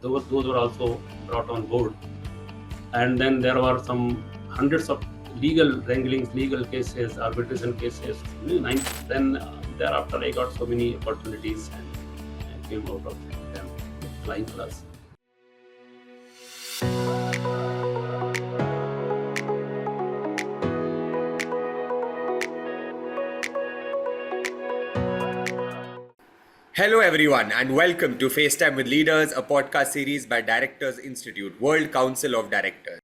those were also brought on board. And then there were some hundreds of legal wranglings, legal cases, arbitration cases. Then thereafter, I got so many opportunities and I came out of them with flying colors. Hello, everyone, and welcome to FaceTime with Leaders, a podcast series by Directors Institute, World Council of Directors.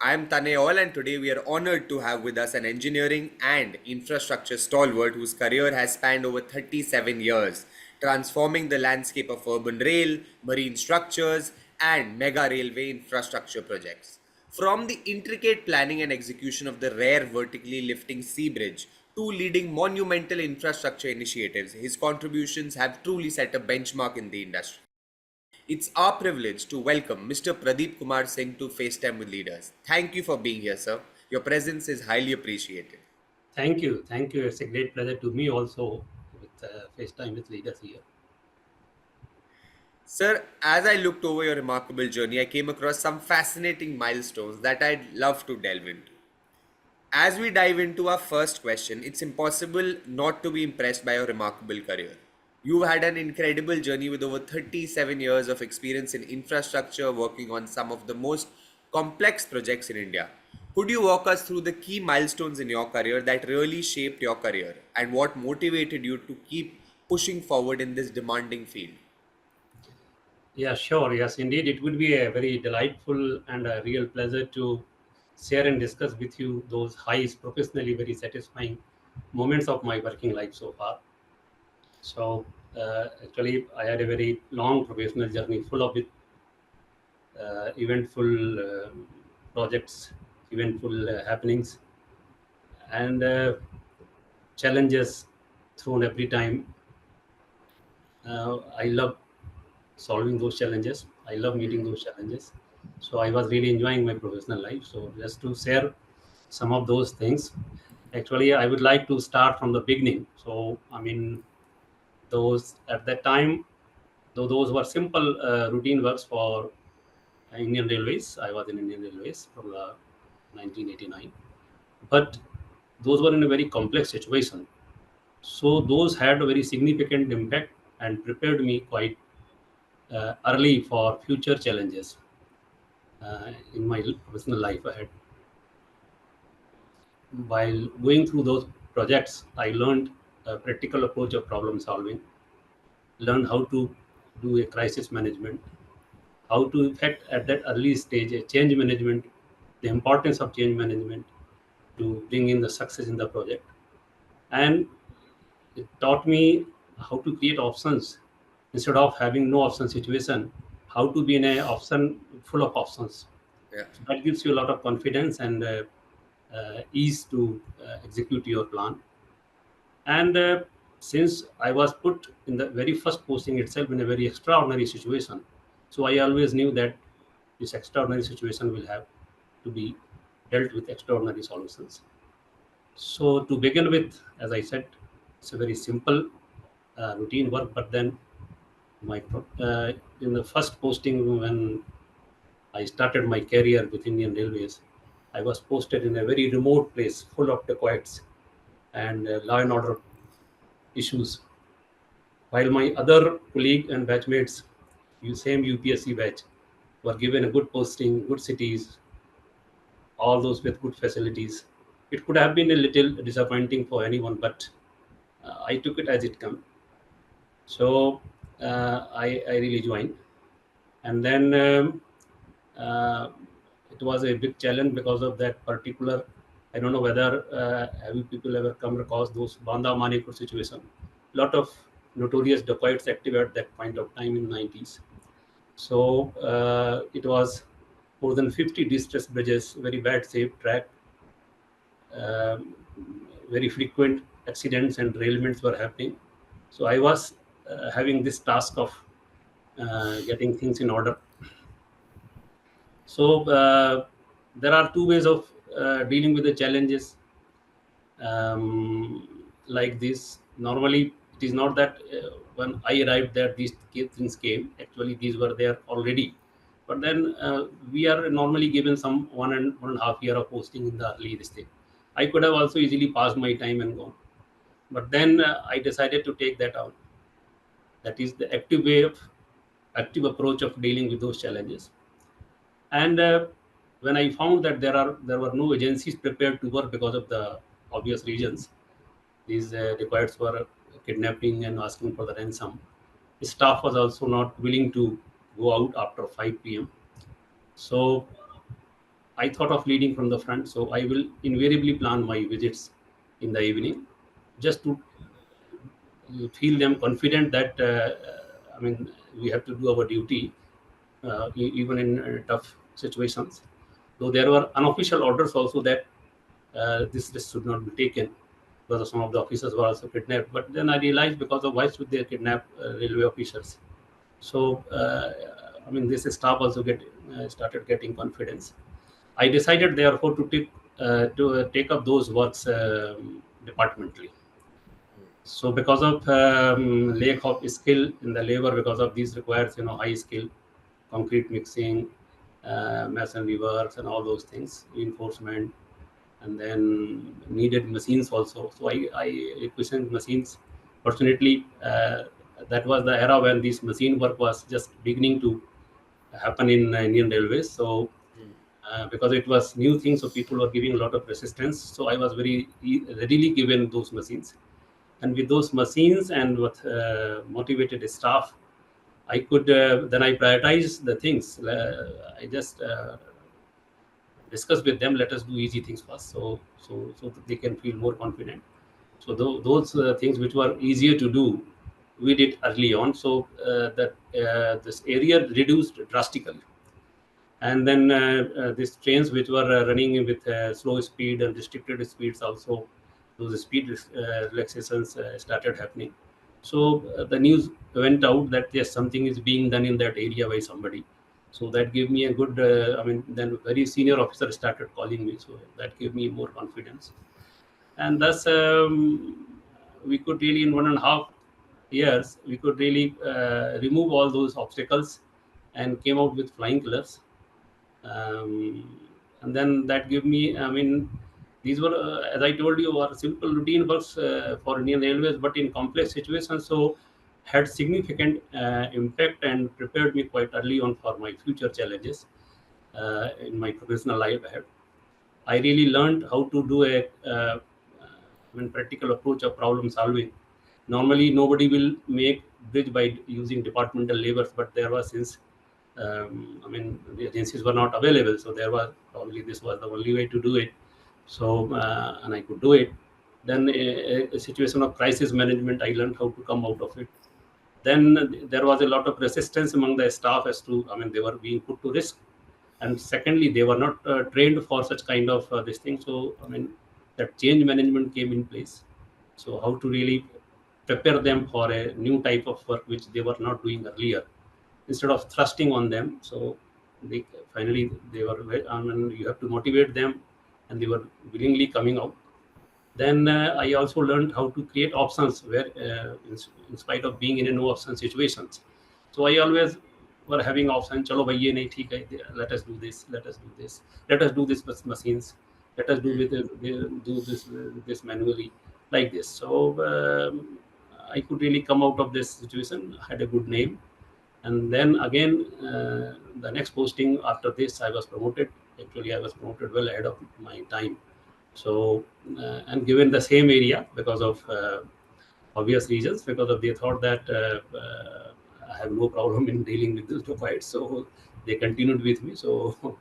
I am Taneol, and today we are honored to have with us an engineering and infrastructure stalwart whose career has spanned over 37 years, transforming the landscape of urban rail, marine structures, and mega railway infrastructure projects. From the intricate planning and execution of the rare vertically lifting sea bridge to leading monumental infrastructure initiatives, his contributions have truly set a benchmark in the industry. It's our privilege to welcome Mr. Pradip Kumar Singh to FaceTime with Leaders. Thank you for being here, sir. Your presence is highly appreciated. Thank you. Thank you. It's a great pleasure to me also with FaceTime with Leaders here. Sir, as I looked over your remarkable journey, I came across some fascinating milestones that I'd love to delve into. As we dive into our first question, it's impossible not to be impressed by your remarkable career. You've had an incredible journey with over 37 years of experience in infrastructure, working on some of the most complex projects in India. Could you walk us through the key milestones in your career that really shaped your career and what motivated you to keep pushing forward in this demanding field? Yeah, sure. Yes, indeed. It would be a very delightful and a real pleasure to share and discuss with you those highs, professionally very satisfying moments of my working life so far. So, actually, I had a very long professional journey full of eventful projects, eventful happenings, and challenges thrown every time. I love solving those challenges. I love meeting those challenges. So I was really enjoying my professional life. So just to share some of those things, actually, I would like to start from the beginning. So I mean, those at that time, though those were simple routine works for Indian Railways. I was in Indian Railways from the 1989, but those were in a very complex situation. So those had a very significant impact and prepared me quite early for future challenges in my personal life ahead. While going through those projects, I learned a practical approach of problem solving, learned how to do a crisis management, how to effect at that early stage a change management, the importance of change management to bring in the success in the project. And it taught me how to create options instead of having no option situation, how to be in an option full of options. Yeah. So that gives you a lot of confidence and ease to execute your plan. And since I was put in the very first posting itself in a very extraordinary situation, so I always knew that this extraordinary situation will have to be dealt with extraordinary solutions. So to begin with, as I said, it's a very simple routine work. But then in the first posting when I started my career with Indian Railways, I was posted in a very remote place full of dacoits and law and order issues. While my other colleague and batchmates, same UPSC batch, were given a good posting, good cities, all those with good facilities. It could have been a little disappointing for anyone, but I took it as it came. So I really joined. And then uh, it was a big challenge because of that particular. I don't know whether have you people ever come across those Banda Manipur situation. Lot of notorious dacoits active at that point of time in 90s. So it was more than 50 distress bridges, very bad safe track, um, very frequent accidents and derailments were happening. So I was having this task of getting things in order. So there are two ways of dealing with the challenges like this. Normally, It is not that when I arrived there, these things came. Actually, these were there already. But then we are normally given some 1.5 year of posting in the early this thing. I could have also easily passed my time and gone. But then I decided to take that out. That is the active approach of dealing with those challenges. And when I found that there were no agencies prepared to work because of the obvious reasons, these requireds were kidnapping and asking for the ransom. The staff was also not willing to go out after 5 p.m. So I thought of leading from the front. So I will invariably plan my visits in the evening, just to feel them confident that we have to do our duty even in tough situations. Though there were unofficial orders also that this risk should not be taken because some of the officers were also kidnapped. But then I realized, because of why should they kidnap railway officers? So this staff also started getting confidence. I decided therefore to take up those works departmentally. So because of lack of skill in the labor, because of these requires high skill, concrete mixing, masonry works, and all those things, reinforcement, and then needed machines also. So I requisitioned machines. Fortunately, that was the era when this machine work was just beginning to happen in Indian Railways. So because it was new thing, so people were giving a lot of resistance. So I was very readily given those machines, and with those machines and with motivated staff, I could then I prioritize the things. I just discuss with them. Let us do easy things first, so that they can feel more confident. So those things which were easier to do, we did early on. So that this area reduced drastically. And then these trains which were running with slow speed and restricted speeds also, those speed relaxations started happening. So the news went out that yes, something is being done in that area by somebody. So that gave me a good then very senior officer started calling me, so that gave me more confidence. And thus we could really, in 1.5 years, we could really remove all those obstacles and came out with flying colors. And then that gave me, these were, as I told you, are simple routine works for Indian Railways, but in complex situations, so had significant impact and prepared me quite early on for my future challenges in my professional life ahead. I really learned how to do a practical approach of problem solving. Normally, nobody will make bridge by using departmental labors, but there was, since the agencies were not available, so there was probably this was the only way to do it. So and I could do it. Then a situation of crisis management, I learned how to come out of it. Then there was a lot of resistance among the staff as to, they were being put to risk, and secondly, they were not trained for such kind of this thing. So that change management came in place. So how to really prepare them for a new type of work which they were not doing earlier, instead of thrusting on them. So they finally they were you have to motivate them, and they were willingly coming out. Then I also learned how to create options where, in spite of being in a no option situations. So I always were having options. Chalo bhai, ye nahi theek hai. Let us do this. Let us do this. Let us do this with machines. Let us do this manually, like this. So I could really come out of this situation. Had a good name, and then again the next posting after this, I was promoted. Actually, I was promoted well ahead of my time. So and given the same area, because of obvious reasons, because of they thought that I have no problem in dealing with this fight, so they continued with me. So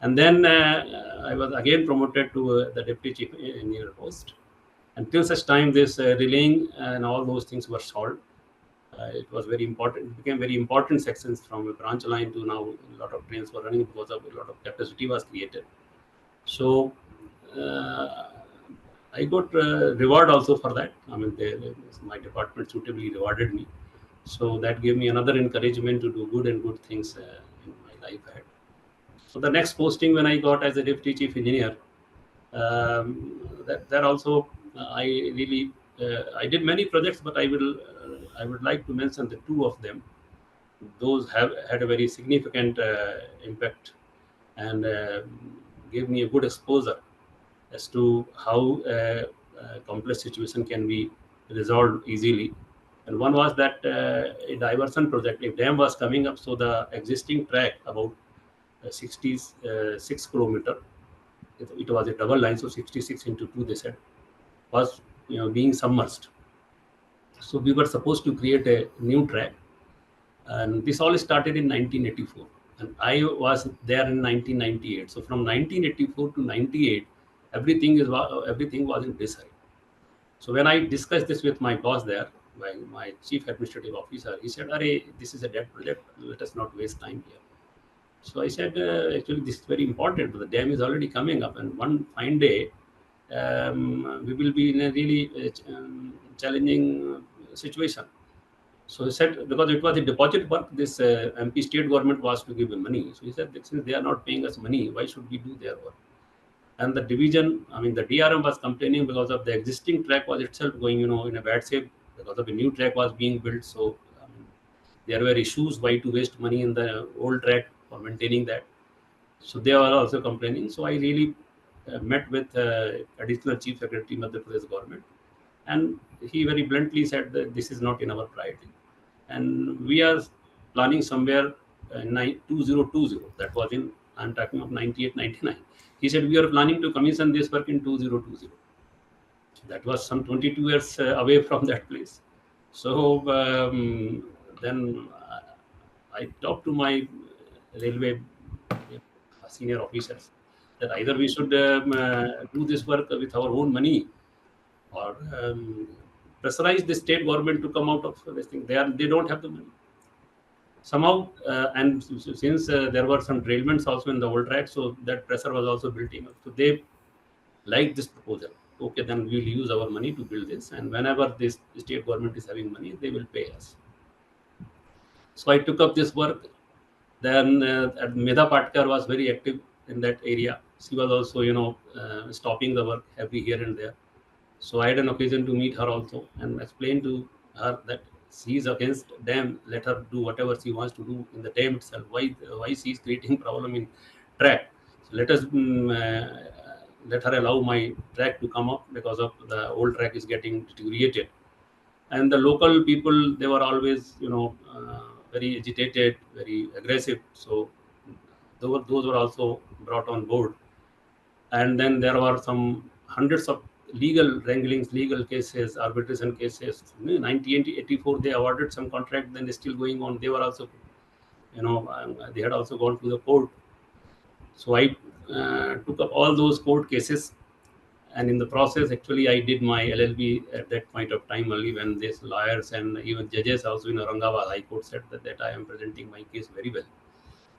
and then I was again promoted to the deputy chief engineer post. Until such time this relaying and all those things were solved. It was very important. It became very important sections from a branch line to now a lot of trains were running because of a lot of capacity was created. So uh, I got reward also for that. My department suitably rewarded me. So that gave me another encouragement to do good and good things in my life ahead. So the next posting when I got as a deputy chief engineer, that also I really I did many projects, but I would like to mention the two of them. Those have had a very significant impact and gave me a good exposure as to how a complex situation can be resolved easily. And one was that a diversion project. A dam was coming up, so the existing track about 66 kilometer. It was a double line, so 66 into 2, they said, was being submerged. So we were supposed to create a new track, and this all started in 1984, and I was there in 1998. So from 1984 to 98, everything was in disarray. So when I discussed this with my boss there, my chief administrative officer, he said, "Arey, this is a dead project. Let us not waste time here." So I said, "Actually, this is very important. The dam is already coming up, and one fine day, we will be in a really challenging situation." So he said, because it was a deposit work, this MP state government was to give him money. So he said, that since they are not paying us money, why should we do their work? And the division, I mean, the DRM was complaining because of the existing track was itself going, in a bad shape because of a new track was being built. So I mean, there were issues why to waste money in the old track for maintaining that. So they are also complaining. So I really met with additional chief secretary Madhya Pradesh government, and he very bluntly said that this is not in our priority, and we are planning somewhere 2020. That was in, I'm talking of 98, 99. He said we are planning to commission this work in 2020. That was some 22 years away from that place. So then I talked to my railway senior officers that either we should do this work with our own money, or pressurize the state government to come out of this thing. They don't have the money somehow, and since there were some derailments also in the old track, so that pressure was also building up. So they liked this proposal. Okay, then we'll use our money to build this, and whenever this state government is having money, they will pay us. So I took up this work. Then Medha Patkar was very active in that area. She was also, stopping the work every here and there. So I had an occasion to meet her also and explain to her that she is against dam. Let her do whatever she wants to do in the dam itself. Why she is creating problem in track? So let her allow my track to come up, because of the old track is getting deteriorated. And the local people, they were always very agitated, very aggressive. So those were also brought on board. And then there were some hundreds of legal wranglings, legal cases, arbitration cases. In 1984, they awarded some contract, then it's still going on. They were also, they had also gone to the court. So I took up all those court cases, and in the process, actually, I did my LLB at that point of time only, when these lawyers and even judges also in Aurangabad High Court said that I am presenting my case very well.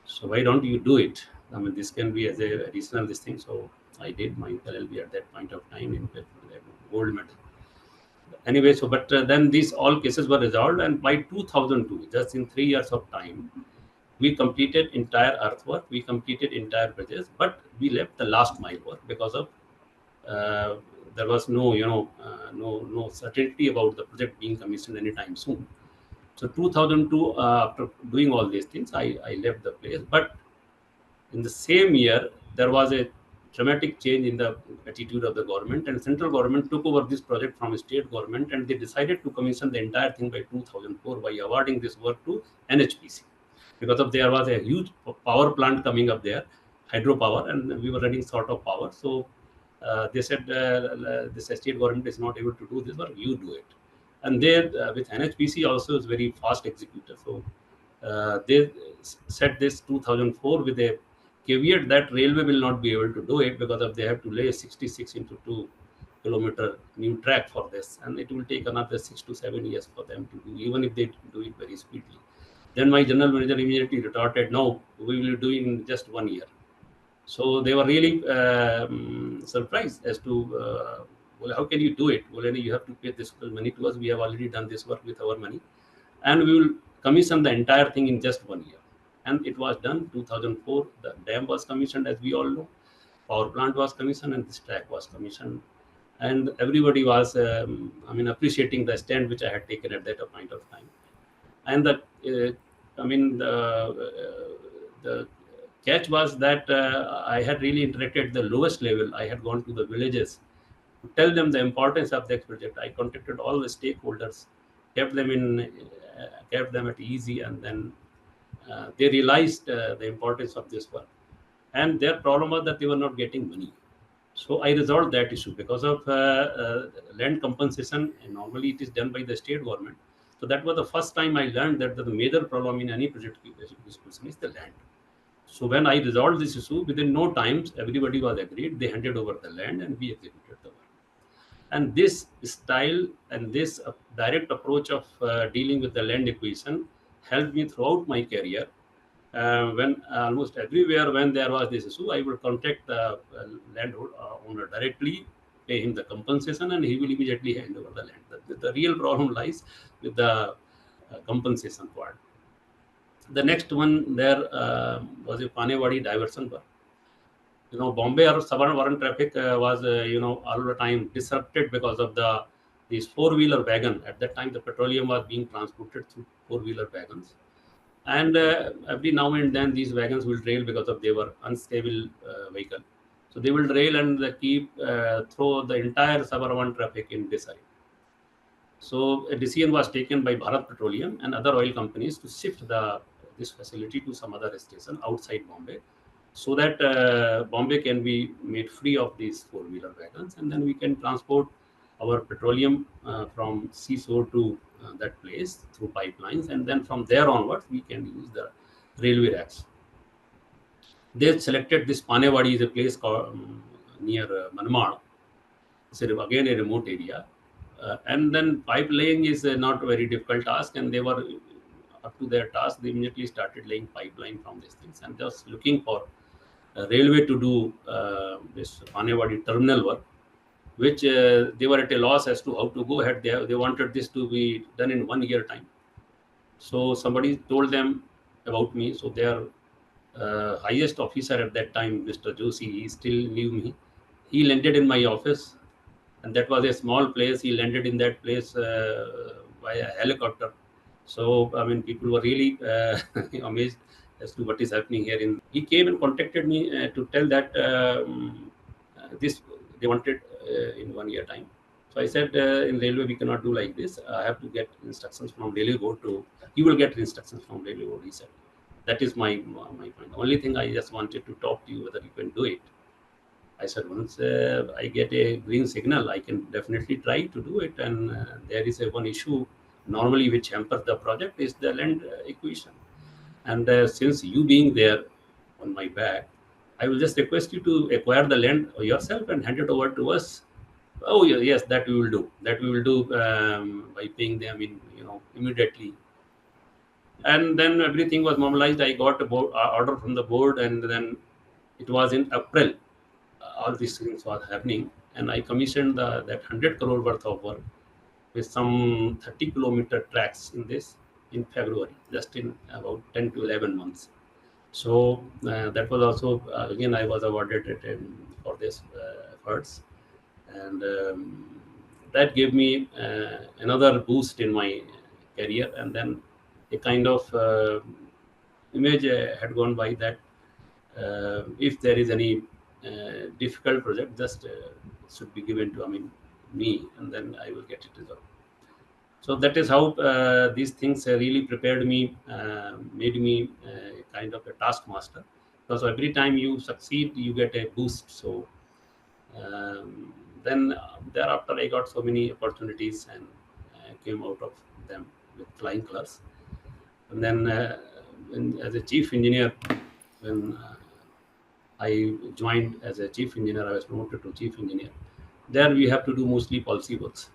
So why don't you do it? I mean, this can be as a additional this thing. So I did my LLB at that point of time in gold medal. Anyway, so but then these all cases were resolved, and by 2002, just in 3 years of time, we completed entire earthwork, we completed entire bridges, but we left the last mile work because of there was no certainty about the project being commissioned anytime soon. So 2002, after doing all these things, I left the place. But in the same year, there was a dramatic change in the attitude of the government, and central government took over this project from state government, and they decided to commission the entire thing by 2004 by awarding this work to NHPC, because of there was a huge power plant coming up there, hydropower, and we were running short of power. So they said this state government is not able to do this work, you do it. And they with NHPC also is very fast executor. So they set this 2004 with a caveat that railway will not be able to do it, because of they have to lay 66 into 2 kilometer new track for this, and it will take another 6 to 7 years for them to do, even if they do it very speedily. Then my general manager immediately retorted, no, we will do it in just 1 year. So they were really surprised as to, well, how can you do it? Well, you have to pay this money to us. We have already done this work with our money, and we will commission the entire thing in just 1 year. And it was done. 2004, the dam was commissioned, as we all know. Power plant was commissioned, and this track was commissioned. and everybody was, appreciating the stand which I had taken at that point of time. And the catch was that I had really interacted at the lowest level. I had gone to the villages to tell them the importance of that project. I contacted all the stakeholders, kept them at easy, and then they realized the importance of this work. And their problem was that they were not getting money. So I resolved that issue because of land compensation. And normally it is done by the state government. So that was the first time I learned that the major problem in any project execution is the land. So when I resolved this issue, within no times, everybody was agreed. They handed over the land and we executed the work. And this style and this direct approach of dealing with the land acquisition helped me throughout my career. When almost everywhere when there was this issue, I would contact the landowner directly, pay him the compensation, and he will immediately hand over the land. The real problem lies with the compensation part. The next one there was a Panewadi diversion work. Bombay or Savarna traffic was, all the time disrupted because of these four-wheeler wagon. At that time, the petroleum was being transported through four-wheeler wagons. And every now and then, these wagons will trail because of they were unstable vehicle. So they will trail and keep throw the entire suburban traffic in disarray. So a decision was taken by Bharat Petroleum and other oil companies to shift this facility to some other station outside Bombay, so that Bombay can be made free of these four-wheeler wagons, and then we can transport our petroleum from seashore to that place through pipelines, and then from there onwards we can use the railway racks. They selected this Panewadi, is a place called near Manmad. It's again a remote area, and then pipe laying is not a very difficult task, and they were up to their task. They immediately started laying pipeline from these things, and just looking for railway to do this Panewadi terminal work, which they were at a loss as to how to go ahead. They wanted this to be done in 1 year time. So somebody told them about me. So their highest officer at that time, Mr. Joshi, he still knew me. He landed in my office, and that was a small place. He landed in that place by a helicopter. So people were really amazed as to what is happening here. He came and contacted me to tell that this they wanted in 1 year time. So I said, in railway we cannot do like this. I have to get instructions from railway board you will get instructions from railway board. He said, that is my point. Only thing I just wanted to talk to you whether you can do it. I said, once I get a green signal, I can definitely try to do it. And there is one issue normally which hampers the project is the land acquisition. And since you being there on my back, I will just request you to acquire the land yourself and hand it over to us. Oh yes, that we will do. That we will do by paying them immediately. And then everything was normalized. I got a order from the board, and then it was in April. All these things was happening, and I commissioned that 100 crore worth of work with some 30-kilometer tracks in February, just in about 10 to 11 months. So that was also again I was awarded it for this efforts, and that gave me another boost in my career. And then a kind of image had gone by that if there is any difficult project, just should be given to me, and then I will get it resolved. So that is how these things really prepared me, made me kind of a taskmaster. Because every time you succeed, you get a boost. So then thereafter, I got so many opportunities and came out of them with flying colors. And then as a chief engineer, when I joined as a chief engineer, I was promoted to chief engineer. There we have to do mostly policy works.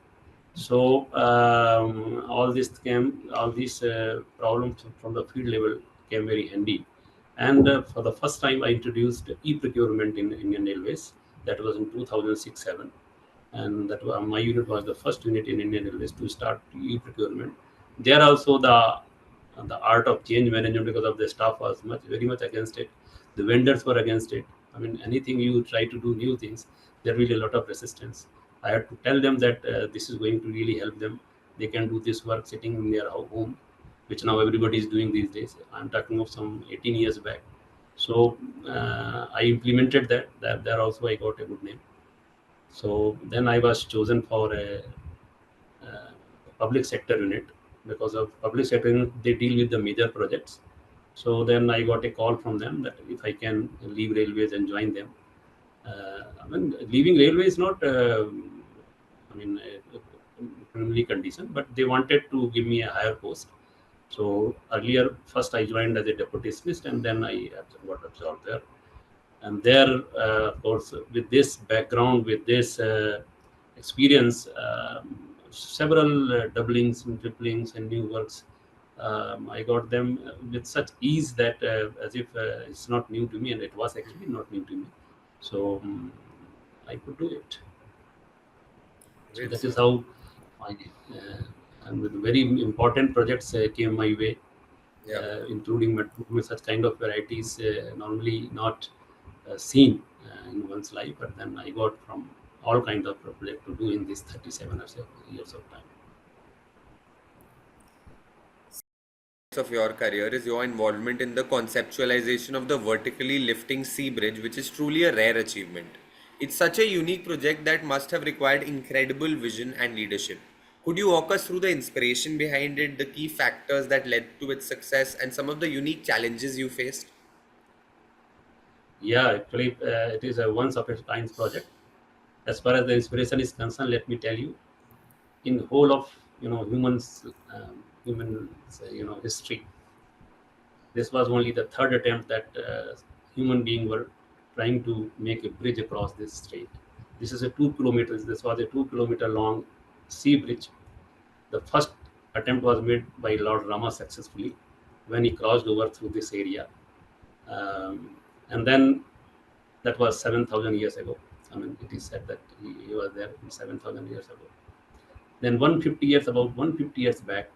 So all these problems from the field level came very handy. And for the first time, I introduced e-procurement in Indian Railways. That was in 2006-7. And that my unit was the first unit in Indian Railways to start e-procurement. There also the art of change management, because of the staff was very much against it. The vendors were against it. Anything you try to do new things, there will be a lot of resistance. I had to tell them that this is going to really help them. They can do this work sitting in their home, which now everybody is doing these days. I'm talking of some 18 years back. So I implemented that. There also I got a good name. So then I was chosen for a public sector unit. Because of public sector unit, they deal with the major projects. So then I got a call from them that if I can leave railways and join them. I mean, leaving railway is not, I mean, a condition, but they wanted to give me a higher post. So earlier, first I joined as a deputy specialist, and then I got absorbed there. And there, of course, with this background, with this experience, several doublings and triplings and new works, I got them with such ease that as if it's not new to me, and it was actually not new to me. So I could do it. So Great, that is sir. how I, and with very important projects came my way, Yeah. including with such kind of varieties normally not seen in one's life. But then I got from all kinds of projects to do in this 37 or so years of time. Of your career is your involvement in the conceptualization of the vertically lifting sea bridge, which is truly a rare achievement. It's such a unique project that must have required incredible vision and leadership. Could you walk us through the inspiration behind it, the key factors that led to its success, and some of the unique challenges you faced? Yeah, actually, it is a once of a kind project. As far as the inspiration is concerned, let me tell you, in whole of human history, this was only the third attempt that human being were trying to make a bridge across this strait. This is a 2 kilometers. This was a 2 kilometer long sea bridge. The first attempt was made by Lord Rama successfully when he crossed over through this area, and then that was 7,000 years ago. I mean, it is said that he was there 7,000 years ago. Then 150 years, about 150 years back,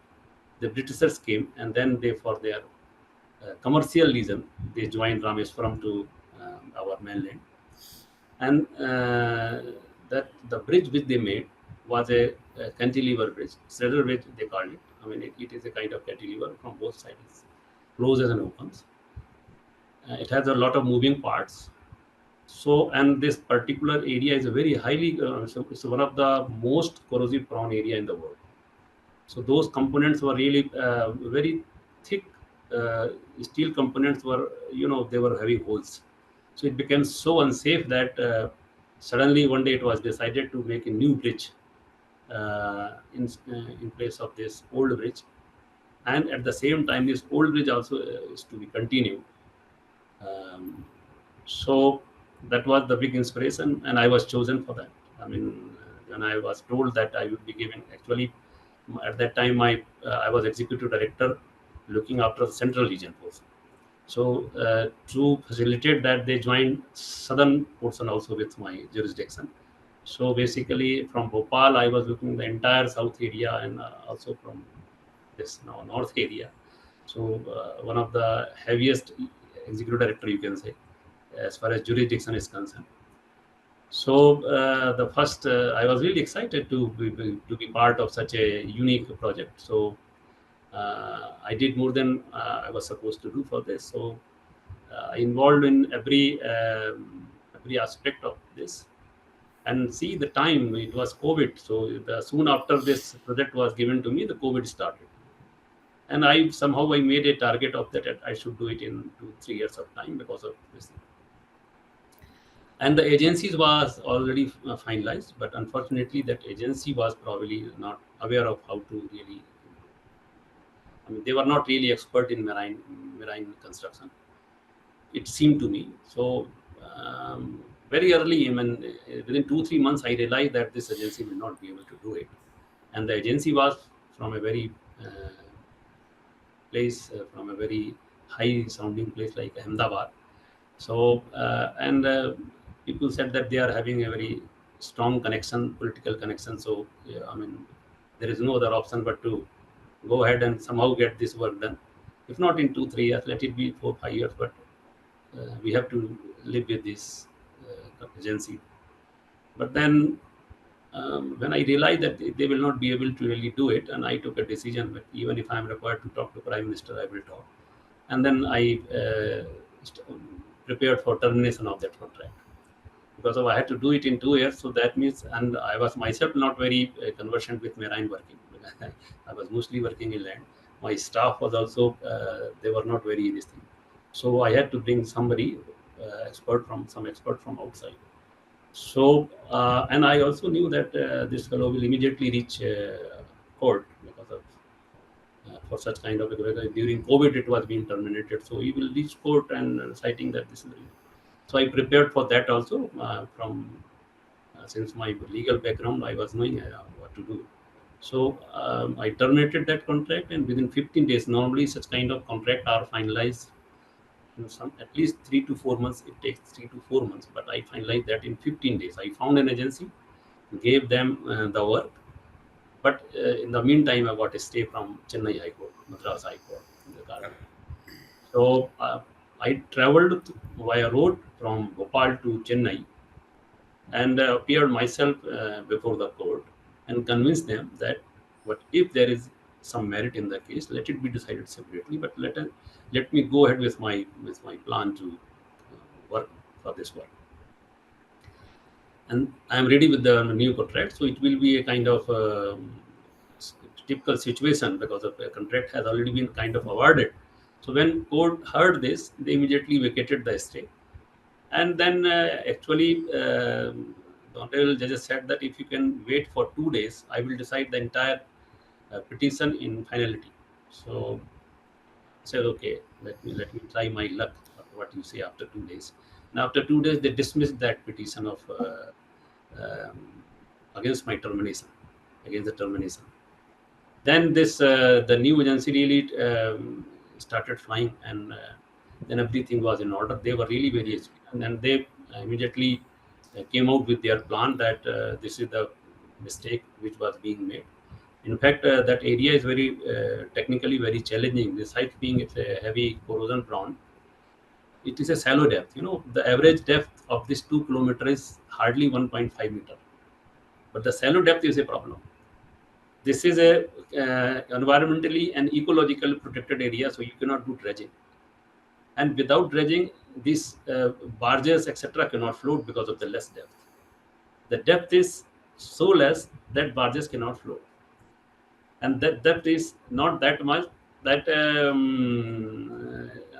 the Britishers came, and then they, for their commercial reason, they joined Rameswaram to our mainland, and that the bridge which they made was a cantilever bridge, straddle bridge they called it. I mean, it is a kind of cantilever from both sides, closes and opens. It has a lot of moving parts. So, and this particular area is a very highly, so it's one of the most corrosive prone area in the world. So those components were really very thick. Steel components were, they were having holes. So it became so unsafe that suddenly one day it was decided to make a new bridge in place of this old bridge. And at the same time, this old bridge also is to be continued. Um, so that was the big inspiration, and I was chosen for that. I mean, when I was told that I would be given, actually, at that time, I was executive director looking after the central region force. So to facilitate that, they joined southern portion also with my jurisdiction. So basically, from Bhopal, I was looking the entire south area, and also from this now north area. So one of the heaviest executive director, you can say, as far as jurisdiction is concerned. So the first, I was really excited to be part of such a unique project. So I did more than I was supposed to do for this. So involved in every aspect of this. And see the time, it was COVID. So soon after this project was given to me, the COVID started. And I somehow I made a target of that I should do it in 2 3 years of time because of this. And the agencies was already finalized, but unfortunately that agency was probably not aware of how to really, I mean, they were not really expert in marine construction, it seemed to me. So very early, I mean, within 2 3 months I realized that this agency will not be able to do it. And the agency was from a very place, from a very high sounding place like Ahmedabad. So and people said that they are having a very strong connection, political connection. So yeah, I mean, there is no other option but to go ahead and somehow get this work done. If not in 2 3 years, let it be 4 5 years, but we have to live with this agency. But then when I realized that they will not be able to really do it, and I took a decision that even if I am required to talk to Prime Minister, I will talk. And then I prepared for termination of that contract because I had to do it in 2 years. So that means, and I was myself not very conversant with marine working. I was mostly working in land. My staff was also they were not very this thing. So I had to bring somebody some expert from outside. So and I also knew that this fellow will immediately reach court because of for such kind of during COVID it was being terminated. So he will reach court and citing that this is the reason. So I prepared for that also from since my legal background, I was knowing what to do. So I terminated that contract, and within 15 days, normally such kind of contract are finalized in some at least 3 to 4 months. It takes 3 to 4 months, but I finalized that in 15 days. I found an agency, gave them the work, but in the meantime, I got a stay from Chennai High Court, Madras High Court, in the garden. So I traveled via road from Bhopal to Chennai and appeared myself before the court and convinced them that what if there is some merit in the case, let it be decided separately, but let me go ahead with my plan to work for this work. And I am ready with the new contract, so it will be a kind of typical situation because the contract has already been kind of awarded. So when court heard this, they immediately vacated the stay. And then actually, the honorable judges said that if you can wait for 2 days, I will decide the entire petition in finality. So I said, okay, let me try my luck. What you say after 2 days? And after 2 days, they dismissed that petition of um, against my termination, against the termination. Then this the new agency really started flying, and then everything was in order. They were really very experienced, and then they immediately came out with their plan that this is the mistake which was being made. In fact, that area is very technically very challenging. The site being it's a heavy corrosion prone, it is a shallow depth. The average depth of this 2 kilometers is hardly 1.5 meter, but the shallow depth is a problem. This is a environmentally and ecological protected area, so you cannot do dredging. And without dredging, these barges, etc., cannot float because of the less depth. The depth is so less that barges cannot float, and that depth is not that much. That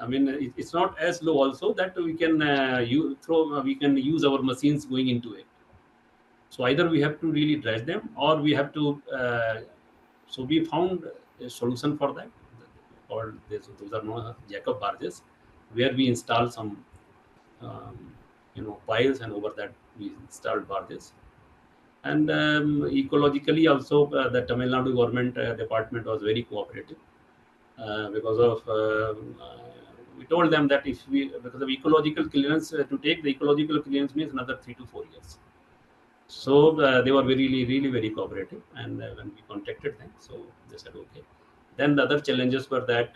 I mean, it's not as low also that we can we can use our machines going into it. So either we have to really dredge them, or we have to. So we found a solution for that. Or those are known as Jacob barges, where we install some piles, and over that we installed barges. And ecologically also, the Tamil Nadu government department was very cooperative because of we told them that if we because of ecological clearance to take the ecological clearance means another 3 to 4 years. So they were really very cooperative, and when we contacted them, so they said okay. Then the other challenges were that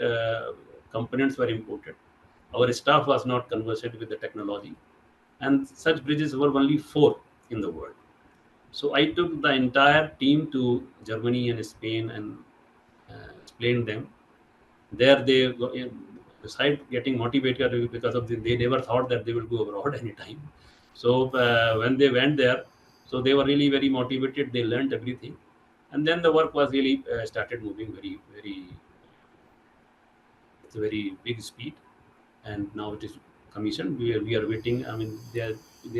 components were imported. Our staff was not conversant with the technology, and such bridges were only 4 in the world. So I took the entire team to Germany and Spain and explained them. There they beside getting motivated because of they never thought that they will go abroad anytime. So when they went there, so they were really very motivated. They learned everything, and then the work was really started moving very it's a very big speed, and now it is commissioned. We are waiting. I mean, they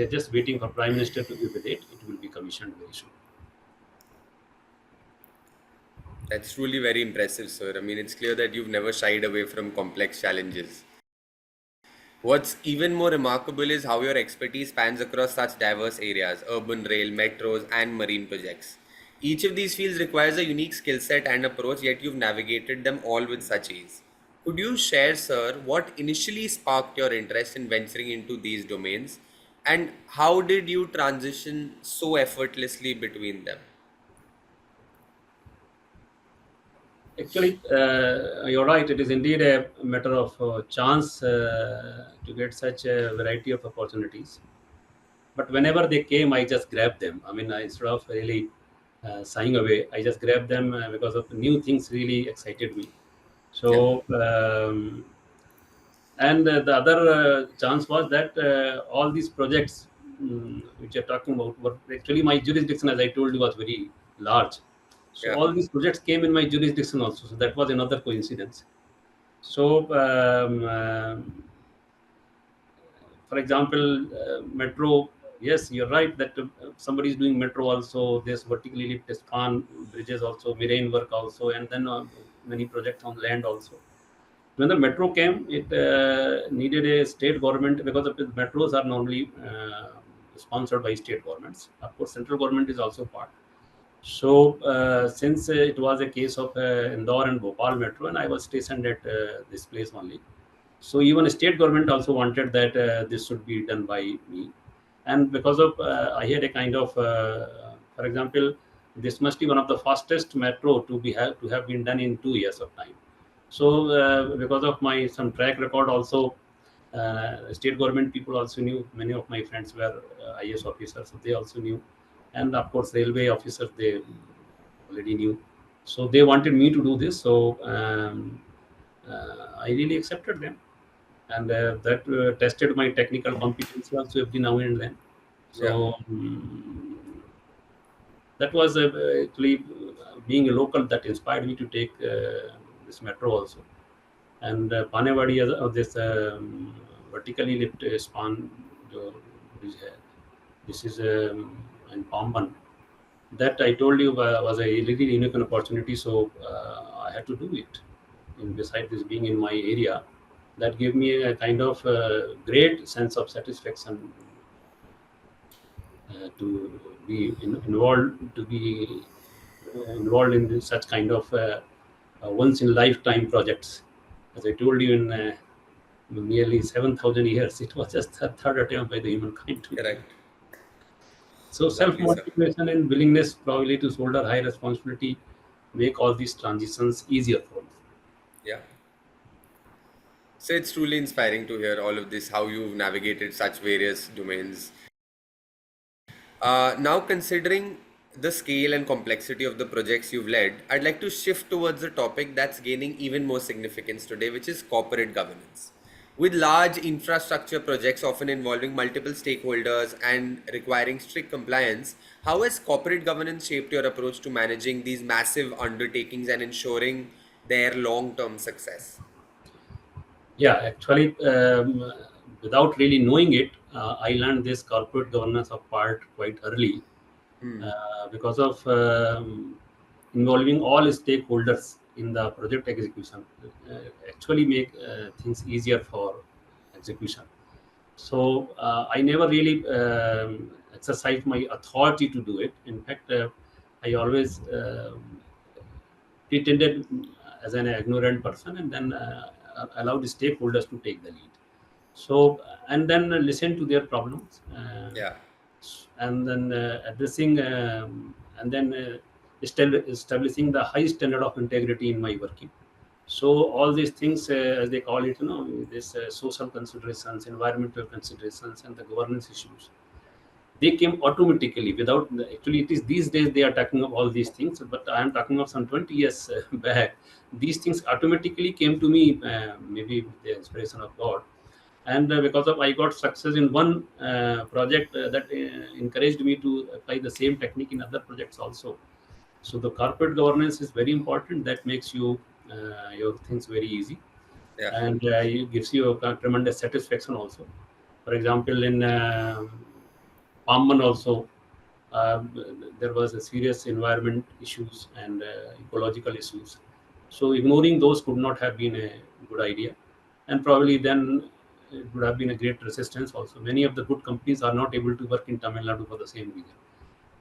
are just waiting for Prime Minister to give the date. It will be commissioned very soon. That's truly very impressive, sir. I mean, it's clear that you've never shied away from complex challenges. What's even more remarkable is how your expertise spans across such diverse areas: urban rail, metros, and marine projects. Each of these fields requires a unique skill set and approach, yet you've navigated them all with such ease. Could you share, sir, what initially sparked your interest in venturing into these domains, and how did you transition so effortlessly between them? Actually, you're right. It is indeed a matter of chance to get such a variety of opportunities. But whenever they came, I just grabbed them. I mean, instead of really sighing away, I just grabbed them because of the new things really excited me. Yeah. So, and the other chance was that all these projects which you're talking about were actually my jurisdiction, as I told you, was very large. So Yeah. all these projects came in my jurisdiction also. So that was another coincidence. So, for example, metro. Yes, you're right that somebody is doing metro also. There's vertically lift span bridges also, marine work also, and then many projects on land also. When the metro came, it needed a state government because the metros are normally sponsored by state governments. Of course, central government is also part. So, since it was a case of Indore and Bhopal metro, and I was stationed at this place only, so even state government also wanted that this should be done by me, and because of I had a kind of, for example, this must be one of the fastest metro to have been done in 2 years of time. So because of my some track record also, state government people also knew. Many of my friends were IS officers, so they also knew, and of course railway officers they already knew. So they wanted me to do this. So I really accepted them, and that tested my technical competency also every now and then. Yeah. So that was actually being a local that inspired me to take this metro also. And Panewadi of this vertically lift span bridge hai. This is in Pamban. That I told you was a really unique opportunity, so I had to do it. And beside this being in my area, that gave me a kind of great sense of satisfaction to be involved in such kind of once in lifetime projects. As I told you, in nearly 7,000 years, it was just the third attempt by the humankind to do it. Correct. So self Lovely, sir. motivation and willingness probably to shoulder high responsibility make all these transitions easier for me. Yeah. So it's truly inspiring to hear all of this, how you've navigated such various domains. Now, considering the scale and complexity of the projects you've led, I'd like to shift towards a topic that's gaining even more significance today, which is corporate governance. With large infrastructure projects often involving multiple stakeholders and requiring strict compliance, how has corporate governance shaped your approach to managing these massive undertakings and ensuring their long term success? Yeah, actually, without really knowing it, I learned this corporate governance of part quite early because of involving all stakeholders in the project execution. Actually, make things easier for execution. So I never really exercised my authority to do it. In fact, I always pretended as an ignorant person, and then allowed stakeholders to take the lead. So and then listen to their problems, Yeah, and then addressing, and then establishing the high standard of integrity in my working. So all these things, as they call it, this social considerations, environmental considerations, and the governance issues, they came automatically without actually. It is these days they are talking of all these things, but I am talking of some 20 years back. These things automatically came to me, maybe with the inspiration of God, and because of I got success in one project, that encouraged me to apply the same technique in other projects also. So the corporate governance is very important. That makes your things very easy, yeah, and it gives you a tremendous satisfaction also. For example, in Pamban also, uh, there was a serious environment issues and ecological issues. So ignoring those could not have been a good idea, and probably then it would have been a great resistance also. Many of the good companies are not able to work in Tamil Nadu for the same reason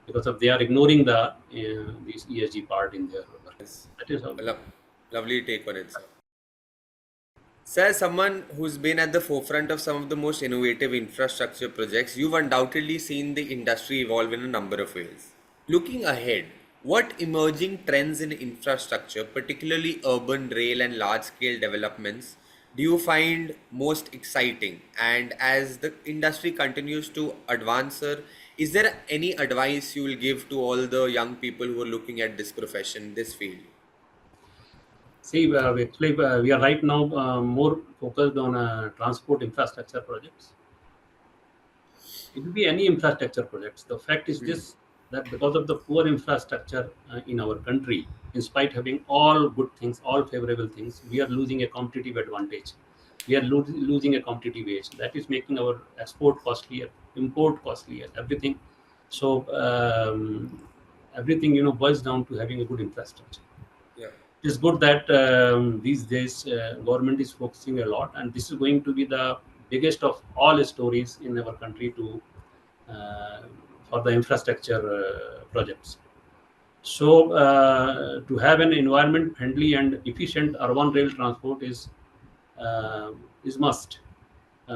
because of they are ignoring the this ESG part in their work. yes. That is how. A lovely take on it, sir. Sir, as someone who's been at the forefront of some of the most innovative infrastructure projects, you've undoubtedly seen the industry evolve in a number of ways. Looking ahead, what emerging trends in infrastructure, particularly urban rail and large scale developments, do you find most exciting? And as the industry continues to advance, sir, is there any advice you will give to all the young people who are looking at this profession, this field? See, actually, we are right now more focused on transport infrastructure projects. It will be any infrastructure projects. The fact is Hmm. this, that because of the poor infrastructure in our country, in spite having all good things, all favorable things, we are losing a competitive advantage. We are losing a competitive edge. That is making our export costlier, import costlier, everything. So everything boils down to having a good infrastructure. Yeah. It is good that these days government is focusing a lot, and this is going to be the biggest of all stories in our country to uh, for the infrastructure projects. So, to have an environment friendly and efficient urban rail transport is must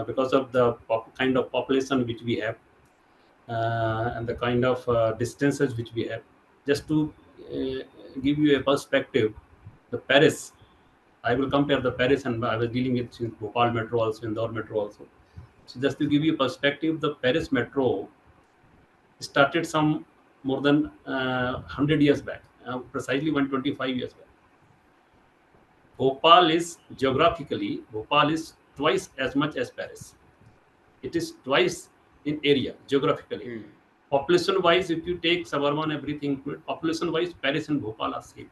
because of the kind of population which we have and the kind of distances which we have. Just to give you a perspective, the Paris, I will compare the Paris, and I was dealing with since Bhopal Metro also, Indore Metro also. So just to give you a perspective, the Paris Metro started some more than 100 years back, precisely 125 years back. Bhopal is twice as much as Paris. It is twice in area geographically. Hmm. Population wise, if you take suburban everything, population wise, Paris and Bhopal are same.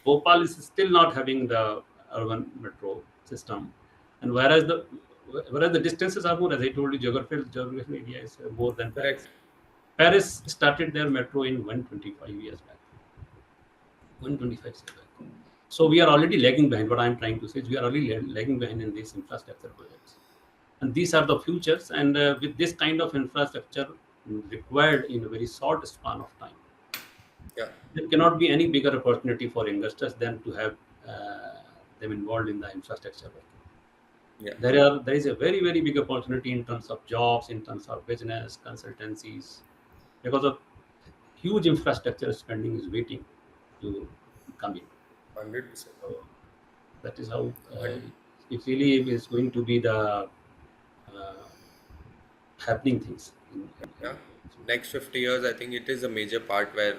Bhopal is still not having the urban metro system, and whereas the distances are more, as I told you, geographical area is more than Paris. Correct. Paris started their metro in 125 years back. 125 years back. So we are already lagging behind. What I'm trying to say is we are already lagging behind in these infrastructure projects. And these are the futures. And with this kind of infrastructure required in a very short span of time, Yeah. there cannot be any bigger opportunity for investors than to have them involved in the infrastructure work. Yeah. There is a very big opportunity in terms of jobs, in terms of business, consultancies, because of huge infrastructure spending is waiting to come in. 100%. So that is how And it really is going to be the happening things yeah, in future. next 50 years, I think it is a major part where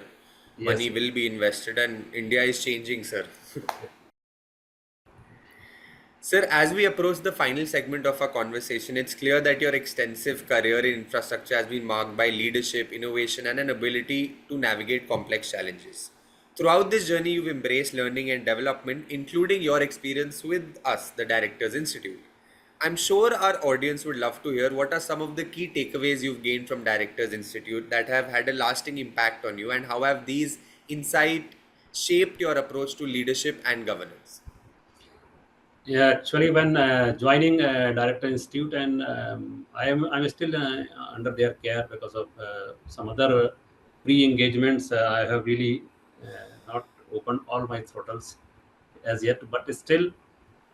Yes, money yes. will be invested and India is changing, sir. Sir, as we approach the final segment of our conversation, it's clear that your extensive career in infrastructure has been marked by leadership, innovation, and an ability to navigate complex challenges. Throughout this journey, you've embraced learning and development, including your experience with us, the Directors Institute. I'm sure our audience would love to hear what are some of the key takeaways you've gained from Directors Institute that have had a lasting impact on you, and how have these insights shaped your approach to leadership and governance? Yeah, actually, when joining Director Institute, and I'm still under their care because of some other pre-engagements. I have really not opened all my throttles as yet, but still,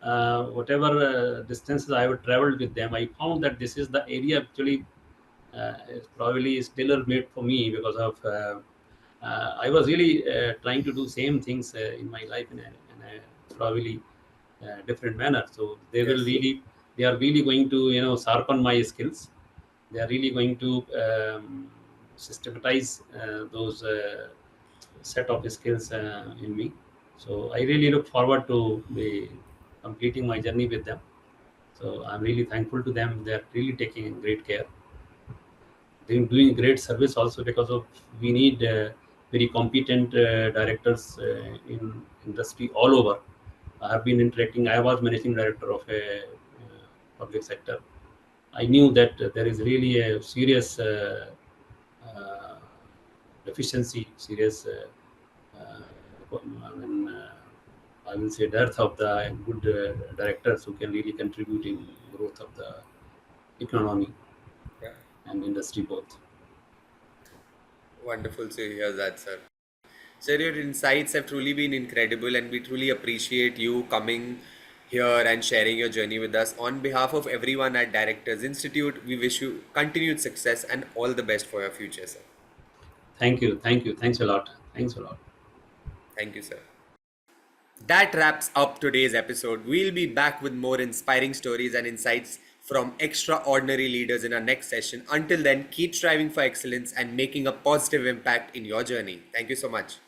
whatever distances I have traveled with them, I found that this is the area actually is probably still made for me because of I was really trying to do same things in my life in a probably different manner. So Yes. they are really going to sharpen my skills. They are really going to systematize those set of skills in me. So I really look forward to be completing my journey with them. So I'm really thankful to them. They are really taking great care. They're doing great service also because of we need very competent directors in industry all over. I have been interacting. I was managing director of a public sector. I knew that there is really a serious uh, deficiency, serious. I mean, I will say dearth of the good directors who can really contribute in growth of the economy Yeah. and industry both. Wonderful to hear that, sir. Sir, your insights have truly been incredible, and we truly appreciate you coming here and sharing your journey with us. On behalf of everyone at Directors Institute, we wish you continued success and all the best for your future, sir. Thank you, thanks a lot, thanks a lot. Thank you, sir. That wraps up today's episode. We'll be back with more inspiring stories and insights from extraordinary leaders in our next session. Until then, keep striving for excellence and making a positive impact in your journey. Thank you so much.